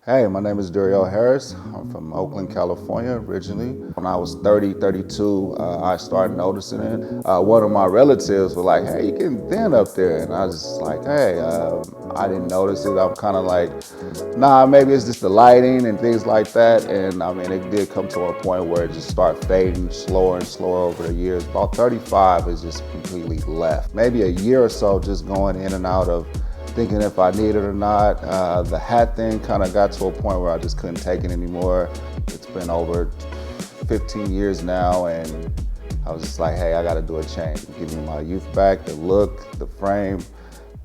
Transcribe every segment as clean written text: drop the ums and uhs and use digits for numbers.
Hey, my name is Duriel Harris. I'm from Oakland, California originally. When I was 32, I started noticing it. One of my relatives was like, hey, you getting thin up there. And I was just like, hey, I didn't notice it. I'm kind of like, nah, maybe it's just the lighting and things like that. And I mean, it did come to a point where it just started fading slower and slower over the years. About 35 is just completely left. Maybe a year or so just going in and out of thinking if I need it or not. The hat thing kind of got to a point where I just couldn't take it anymore. It's been over 15 years now, and I was just like, hey, I gotta do a change. Give me my youth back, the look, the frame,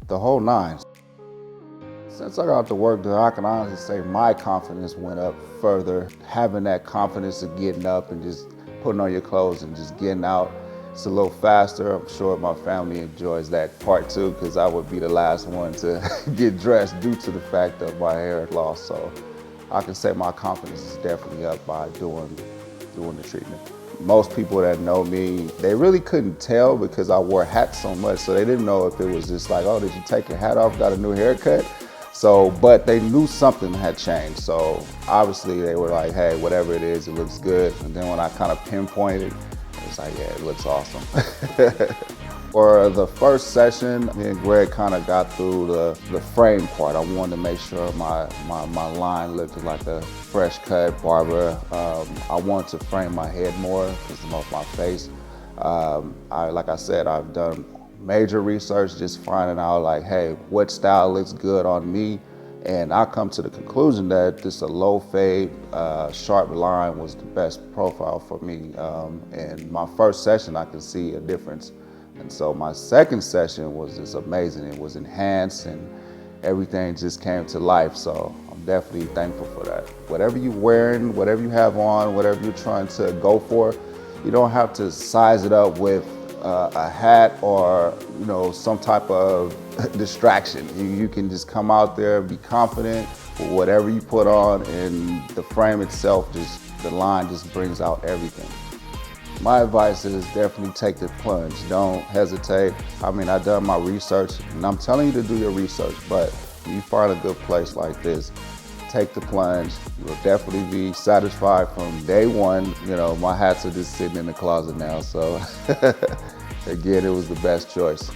the whole nine. Since I got to work there, I can honestly say my confidence went up further. Having that confidence of getting up and just putting on your clothes and just getting out. It's a little faster. I'm sure my family enjoys that part too, because I would be the last one to get dressed due to the fact of my hair loss. So I can say my confidence is definitely up by doing the treatment. Most people that know me, they really couldn't tell because I wore hats so much, so they didn't know if it was just like, oh, did you take your hat off, got a new haircut? So, but they knew something had changed. So obviously they were like, hey, whatever it is, it looks good. And then when I kind of pinpointed, it's like, yeah, it looks awesome. For the first session, me and Graig kind of got through the frame part. I wanted to make sure my line looked like a fresh cut barber. I wanted to frame my head more because of my face. Like I said, I've done major research just finding out like, hey, what style looks good on me? And I come to the conclusion that this a low fade, sharp line was the best profile for me. And my first session, I could see a difference. And so my second session was just amazing. It was enhanced and everything just came to life. So I'm definitely thankful for that. Whatever you're wearing, whatever you have on, whatever you're trying to go for, you don't have to size it up with a hat or some type of distraction. You can just come out there, be confident with whatever you put on, and the frame itself, the line just brings out everything. My advice is definitely take the plunge. Don't hesitate. I mean, I've done my research, and I'm telling you to do your research, but when you find a good place like this, take the plunge. You'll definitely be satisfied from day one. My hats are just sitting in the closet now, so again, it was the best choice.